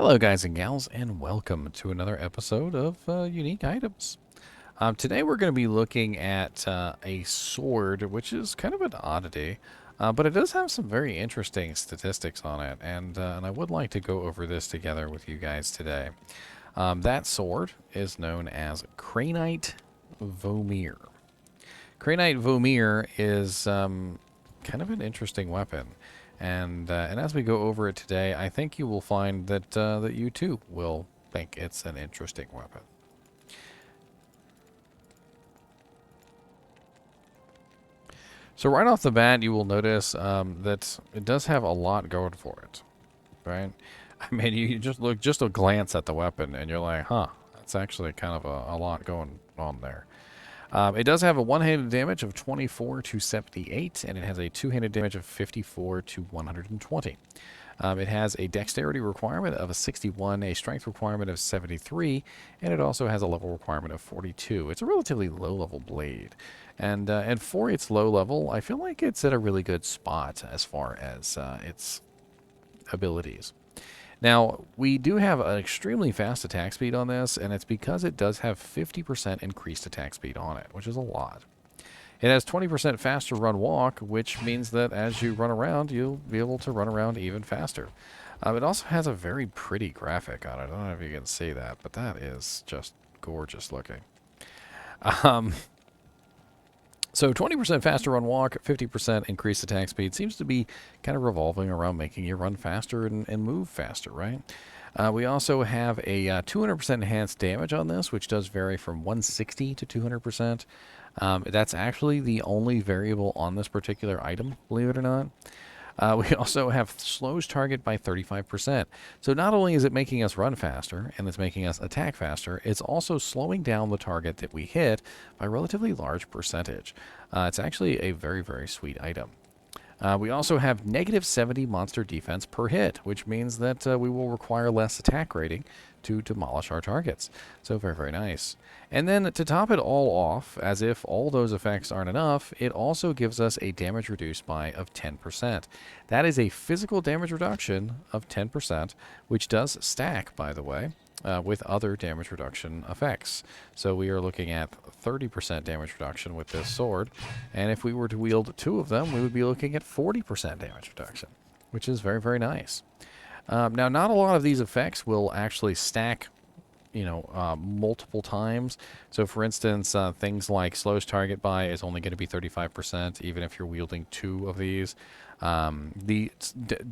Hello guys and gals, and welcome to another episode of Unique Items. Today we're going to be looking at a sword, which is kind of an oddity, but it does have some very interesting statistics on it, and I would like to go over this together with you guys today. That sword is known as Crainte Vomir. Crainte Vomir is kind of an interesting weapon. And as we go over it today, I think you will find that that you too will think it's an interesting weapon. So right off the bat, you will notice that it does have a lot going for it, right? I mean, you just look, just a glance at the weapon, and you're like, huh, that's actually kind of a lot going on there. It does have a one-handed damage of 24 to 78, and it has a two-handed damage of 54 to 120. It has a dexterity requirement of a 61, a strength requirement of 73, and it also has a level requirement of 42. It's a relatively low-level blade, and for its low level, I feel like it's at a really good spot as far as its abilities. Now, we do have an extremely fast attack speed on this, and it's because it does have 50% increased attack speed on it, which is a lot. It has 20% faster run walk, which means that as you run around, you'll be able to run around even faster. It also has a very pretty graphic on it. I don't know if you can see that, but that is just gorgeous looking. So 20% faster run walk, 50% increased attack speed seems to be kind of revolving around making you run faster and move faster, right? We also have a 200% enhanced damage on this, which does vary from 160 to 200%. That's actually the only variable on this particular item, believe it or not. We also have slows target by 35%. So not only is it making us run faster and it's making us attack faster, it's also slowing down the target that we hit by a relatively large percentage. It's actually a very, very sweet item. We also have negative 70 monster defense per hit, which means that we will require less attack rating to demolish our targets. So very, very nice. And then to top it all off, as if all those effects aren't enough, it also gives us a damage reduced by of 10%. That is a physical damage reduction of 10%, which does stack, by the way, with other damage reduction effects. So we are looking at 30% damage reduction with this sword, and if we were to wield two of them, we would be looking at 40% damage reduction, which is very, very nice. Now, not a lot of these effects will actually stack, multiple times. So, for instance, things like slows target by is only going to be 35%, even if you're wielding two of these. The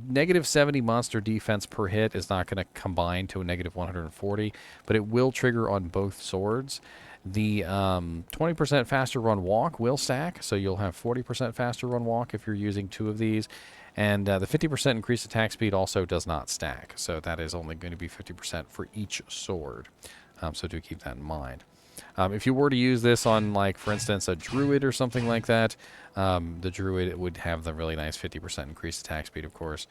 negative 70 monster defense per hit is not going to combine to a negative 140, but it will trigger on both swords. The 20% faster run walk will stack, so you'll have 40% faster run walk if you're using two of these. And the 50% increased attack speed also does not stack, so that is only going to be 50% for each sword. So do keep that in mind. If you were to use this on, like, for instance, a druid or something like that, the druid would have the really nice 50% increased attack speed, of course,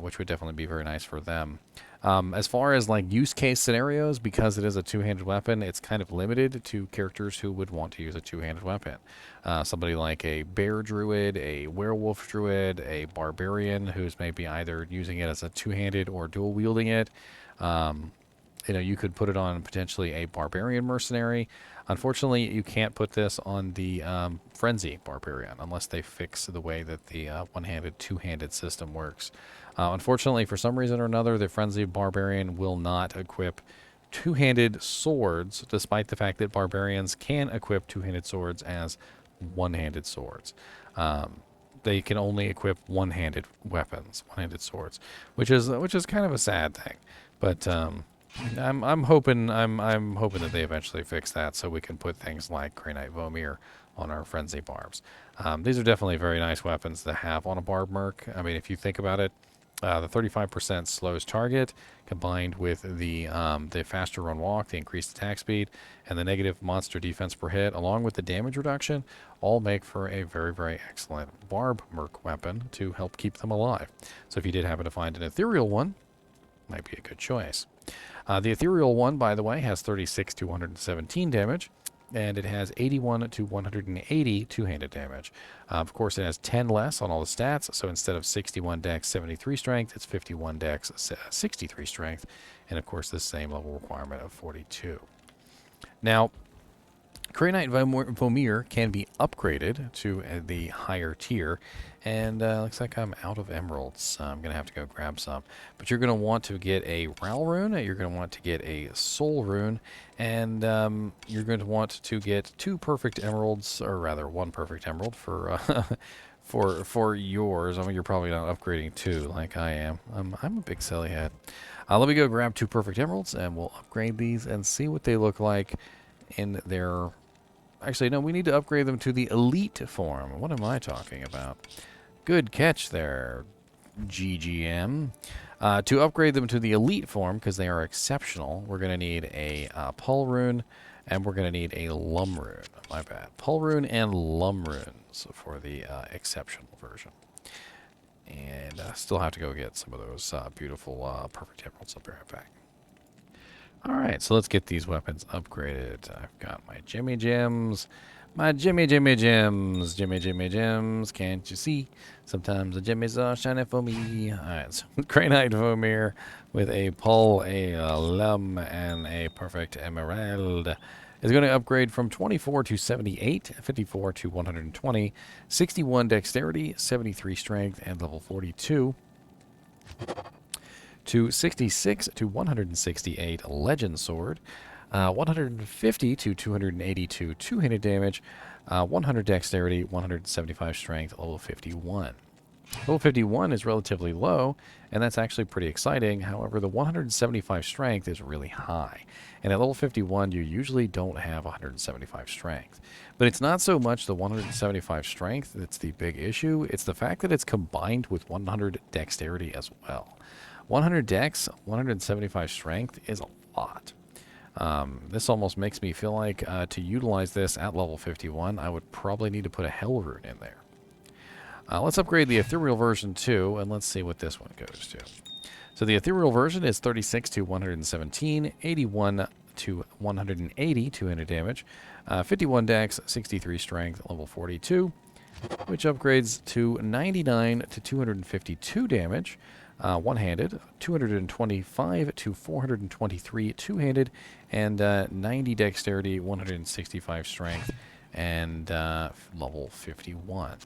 which would definitely be very nice for them. As far as, like, use case scenarios, because it is a two-handed weapon, it's kind of limited to characters who would want to use a two-handed weapon. Somebody like a bear druid, a werewolf druid, a barbarian who's maybe either using it as a two-handed or dual-wielding it. You could put it on potentially a barbarian mercenary. Unfortunately, you can't put this on the frenzy barbarian unless they fix the way that the one-handed, two-handed system works. Unfortunately, for some reason or another, the frenzy barbarian will not equip two-handed swords, despite the fact that barbarians can equip two-handed swords as one-handed swords. They can only equip one-handed weapons, one-handed swords, which is kind of a sad thing. But I'm hoping that they eventually fix that so we can put things like Crainte Vomir on our frenzy barbs. These are definitely very nice weapons to have on a barb merc. I mean, if you think about it, the 35% slows target combined with the faster run walk, the increased attack speed, and the negative monster defense per hit, along with the damage reduction, all make for a very, very excellent barb merc weapon to help keep them alive. So if you did happen to find an ethereal one, might be a good choice. The ethereal one, by the way, has 36 to 117 damage. and it has 81 to 180 two-handed damage. Of course, it has 10 less on all the stats, so instead of 61 dex, 73 strength, it's 51 dex, 63 strength, and of course, the same level requirement of 42. Now, Crainte Vomir can be upgraded to the higher tier, and looks like I'm out of emeralds, so I'm going to have to go grab some. But you're going to want to get a Ral rune, you're going to want to get a Soul rune, and you're going to want to get 2 perfect emeralds, or rather 1 perfect emerald for for yours. I mean, you're probably not upgrading 2 like I am. I'm a big silly head. Let me go grab 2 perfect emeralds, and we'll upgrade these and see what they look like in their... Actually, no, we need to upgrade them to the elite form. What am I talking about? Good catch there, GGM. To upgrade them to the elite form, because they are exceptional, we're going to need a Pull rune, and we're going to need a Lum rune. My bad. Pull rune and Lum runes for the exceptional version. And I still have to go get some of those beautiful perfect emeralds. I'll be right back. Alright, so let's get these weapons upgraded. I've got my Jimmy Gems. My Jimmy Gems. Jimmy Gems. Can't you see? Sometimes the Jimmies are shining for me. Alright, so Crainte Vomir with a Pull, a Lum, and a Perfect Emerald is going to upgrade from 24 to 78, 54 to 120, 61 Dexterity, 73 Strength, and level 42. To 66 to 168 Legend Sword, 150 to 282 two-handed damage, 100 Dexterity, 175 Strength, level 51. Level 51 is relatively low, and that's actually pretty exciting. However, the 175 Strength is really high. And at level 51, you usually don't have 175 Strength. But it's not so much the 175 Strength that's the big issue. It's the fact that it's combined with 100 Dexterity as well. 100 Dex, 175 Strength is a lot. This almost makes me feel like to utilize this at level 51, I would probably need to put a Hell rune in there. Let's upgrade the Ethereal version too, and let's see what this one goes to. So the Ethereal version is 36 to 117, 81 to 180 two-handed damage, 51 Dex, 63 Strength, level 42, which upgrades to 99 to 252 damage, one-handed, 225 to 423 two-handed, and 90 Dexterity, 165 Strength, and level 51.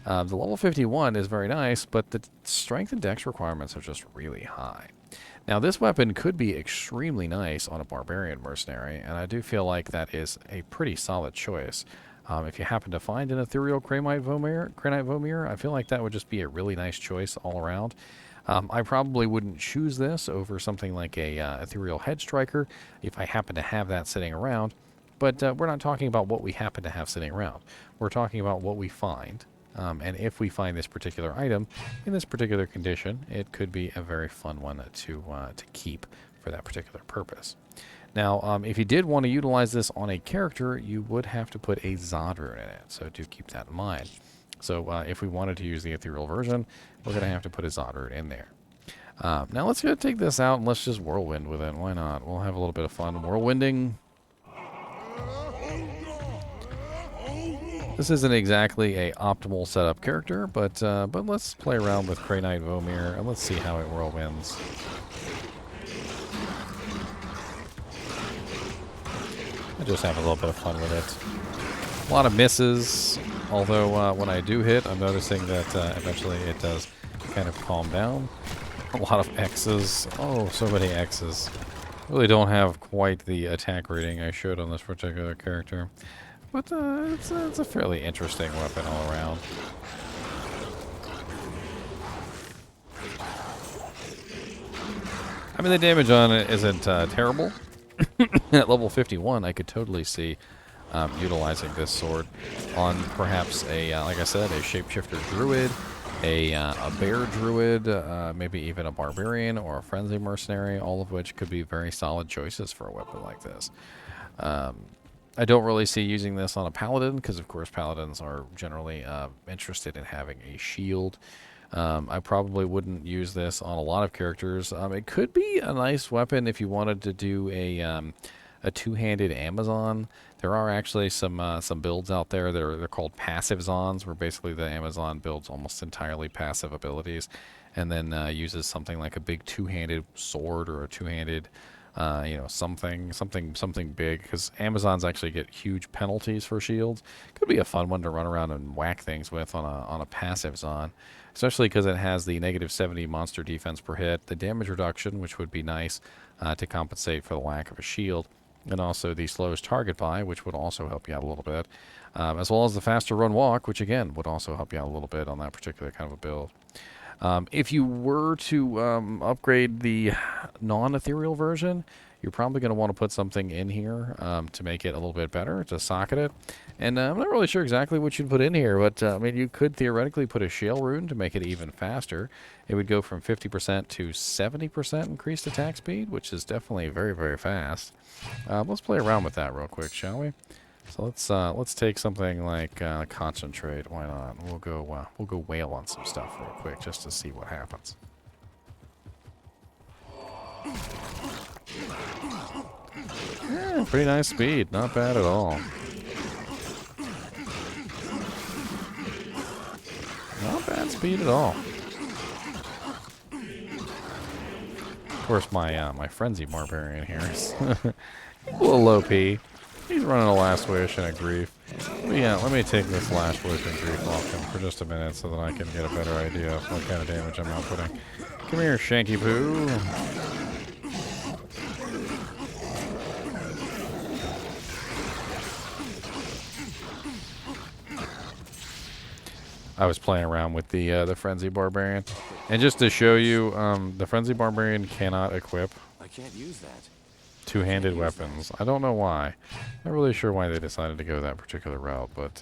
The level 51 is very nice, but the Strength and Dex requirements are just really high. Now, this weapon could be extremely nice on a Barbarian Mercenary, and I do feel like that is a pretty solid choice. If you happen to find an Ethereal Crainte Vomir, I feel like that would just be a really nice choice all around. I probably wouldn't choose this over something like a Ethereal Head Striker if I happen to have that sitting around, but we're not talking about what we happen to have sitting around. We're talking about what we find, and if we find this particular item in this particular condition, it could be a very fun one to keep for that particular purpose. Now, if you did want to utilize this on a character, you would have to put a Zod rune in it, so do keep that in mind. So if we wanted to use the Ethereal version, we're going to have to put a Zod rune in there. Now let's go take this out and let's just Whirlwind with it. Why not? We'll have a little bit of fun whirlwinding. This isn't exactly a optimal setup character, but let's play around with Crainte Vomir and let's see how it whirlwinds. I just have a little bit of fun with it. A lot of misses, although when I do hit, I'm noticing that eventually it does kind of calm down. A lot of X's. Oh, so many X's. Really don't have quite the attack rating I should on this particular character. But it's a fairly interesting weapon all around. I mean, the damage on it isn't terrible. At level 51, I could totally see utilizing this sword on perhaps a, like I said, a shapeshifter druid, a bear druid, maybe even a barbarian or a frenzy mercenary, all of which could be very solid choices for a weapon like this. I don't really see using this on a paladin because, of course, paladins are generally interested in having a shield. I probably wouldn't use this on a lot of characters. It could be a nice weapon if you wanted to do a a two-handed Amazon. There are actually some builds out there that they're called passive Zons, where basically the Amazon builds almost entirely passive abilities, and then uses something like a big two-handed sword or a two-handed, something big. Because Amazons actually get huge penalties for shields. Could be a fun one to run around and whack things with on a passive Zon, especially because it has the -70 monster defense per hit, the damage reduction, which would be nice to compensate for the lack of a shield, and also the slowest target by, which would also help you out a little bit, as well as the faster run walk, which again would also help you out a little bit on that particular kind of a build. If you were to upgrade the non-ethereal version, you're probably going to want to put something in here to make it a little bit better, to socket it. And I'm not really sure exactly what you'd put in here, but I mean, you could theoretically put a shale rune to make it even faster. It would go from 50% to 70% increased attack speed, which is definitely very, very fast. Let's play around with that real quick, shall we? So let's take something like concentrate. Why not? We'll go whale on some stuff real quick just to see what happens. Yeah, pretty nice speed. Not bad at all. Not bad speed at all. Of course, my frenzy barbarian here is a little low P. He's running a last wish and a grief. But yeah, let me take this last wish and grief off him for just a minute so that I can get a better idea of what kind of damage I'm outputting. Come here, Shanky Poo. I was playing around with the Frenzy Barbarian. And just to show you, the Frenzy Barbarian cannot equip I can't use that. two-handed weapons. I don't know why. Not really sure why they decided to go that particular route, but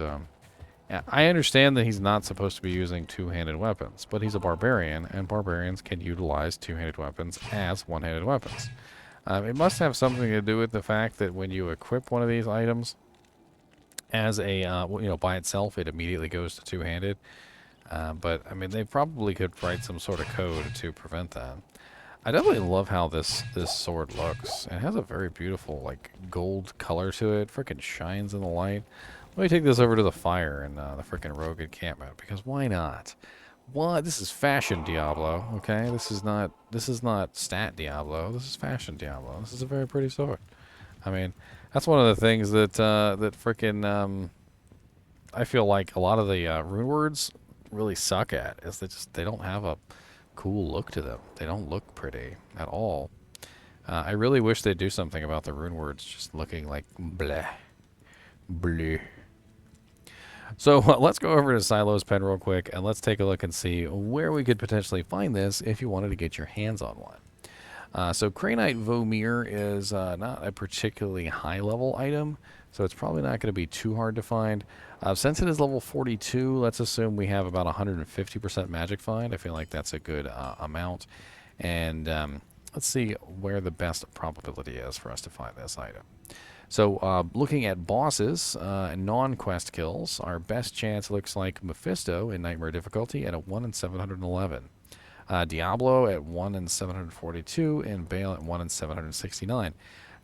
yeah, I understand that he's not supposed to be using two-handed weapons, but he's a barbarian, and barbarians can utilize two-handed weapons as one-handed weapons. It must have something to do with the fact that when you equip one of these items as a, by itself, it immediately goes to two-handed. But, I mean, they probably could write some sort of code to prevent that. I definitely love how this sword looks. It has a very beautiful, like, gold color to it. Frickin' shines in the light. Let me take this over to the fire in the frickin' rogue encampment, because why not? What? This is fashion Diablo, okay? This is not stat Diablo. This is fashion Diablo. This is a very pretty sword. I mean, that's one of the things that that frickin' I feel like a lot of the rune words really suck at, is they don't have a cool look to them. They don't look pretty at all. I really wish they'd do something about the rune words just looking like bleh. Bleh. So let's go over to Silo's pen real quick, and let's take a look and see where we could potentially find this if you wanted to get your hands on one. So Crainte Vomir is not a particularly high-level item, so it's probably not going to be too hard to find. Since it is level 42, let's assume we have about 150% magic find. I feel like that's a good amount. And let's see where the best probability is for us to find this item. So looking at bosses and non-quest kills, our best chance looks like Mephisto in Nightmare difficulty at a 1 in 711. Diablo at 1 in 742, and Baal at 1 in 769.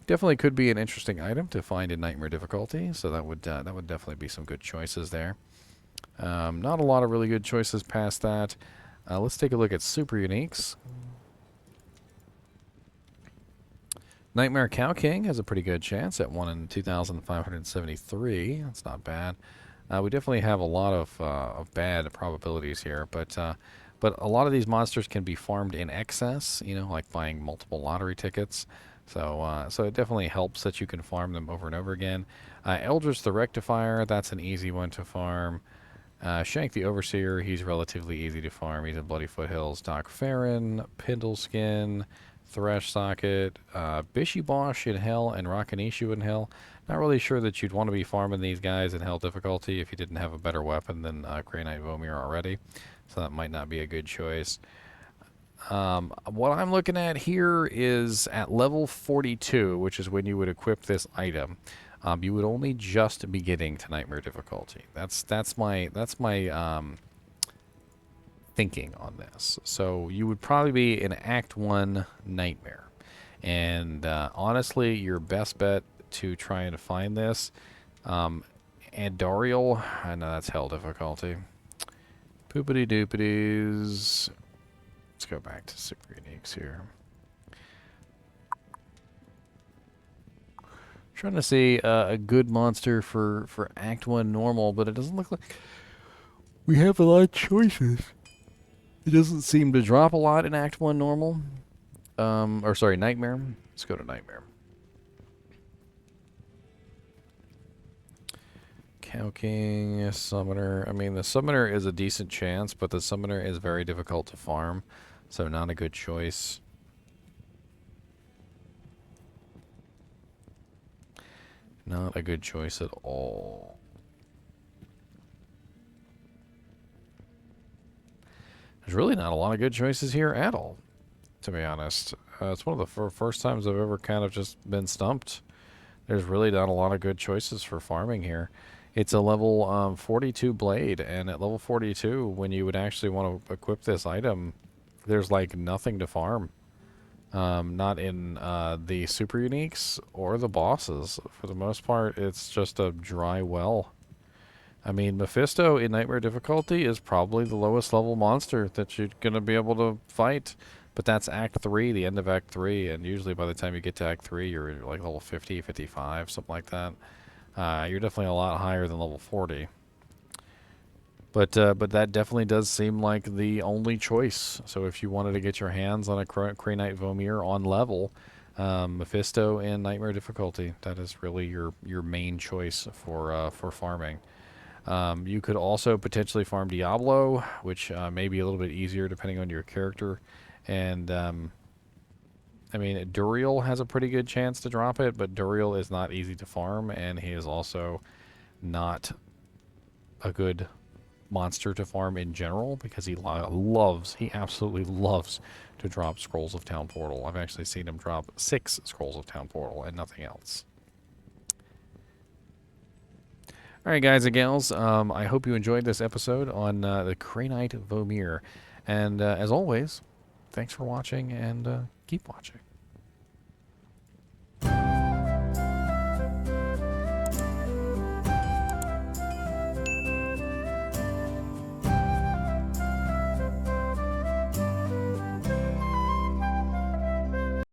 Definitely could be an interesting item to find in Nightmare difficulty, so that would definitely be some good choices there. Not a lot of really good choices past that. Let's take a look at super uniques. Nightmare Cow King has a pretty good chance at 1 in 2,573. That's not bad. We definitely have a lot of bad probabilities here, but a lot of these monsters can be farmed in excess, like buying multiple lottery tickets. So it definitely helps that you can farm them over and over again. Eldritch the Rectifier, that's an easy one to farm. Shank the Overseer, he's relatively easy to farm. He's in Bloody Foothills. Doc Farron, Pindleskin, Thresh Socket, Bishy Bosch in Hell, and Rakanishu in Hell. Not really sure that you'd want to be farming these guys in Hell difficulty if you didn't have a better weapon than Crainte Vomir already. So that might not be a good choice. What I'm looking at here is at level 42, which is when you would equip this item. You would only just be getting to Nightmare difficulty. That's my thinking on this. So you would probably be in Act 1 Nightmare, And honestly, your best bet to try and find this, Andorial, I know that's hell difficulty. Poopity doopities. Let's go back to super uniques here. Trying to see a good monster for Act 1 normal, but it doesn't look like we have a lot of choices. It doesn't seem to drop a lot in Act 1 normal. Or sorry, Nightmare. Let's go to Nightmare. Cow King, Summoner. I mean, the Summoner is a decent chance, but the Summoner is very difficult to farm, so not a good choice. Not a good choice at all. There's really not a lot of good choices here at all, to be honest. It's one of the first times I've ever kind of just been stumped. There's really not a lot of good choices for farming here. It's a level 42 blade, and at level 42, when you would actually want to equip this item, there's like nothing to farm. Not in the super uniques or the bosses. For the most part, it's just a dry well. I mean, Mephisto in Nightmare difficulty is probably the lowest level monster that you're going to be able to fight. But that's Act 3, the end of Act 3, and usually by the time you get to Act 3, you're like level 50, 55, something like that. You're definitely a lot higher than level 40. But that definitely does seem like the only choice. So if you wanted to get your hands on a Crainte Vomir on level, Mephisto in Nightmare difficulty, that is really your main choice for farming. You could also potentially farm Diablo, which may be a little bit easier depending on your character. And I mean, Duriel has a pretty good chance to drop it, but Duriel is not easy to farm, and he is also not a good monster to farm in general because he absolutely loves to drop Scrolls of Town Portal. I've actually seen him drop 6 Scrolls of Town Portal and nothing else. Alright guys and gals, I hope you enjoyed this episode on the Crainte Vomir. And as always, thanks for watching and keep watching.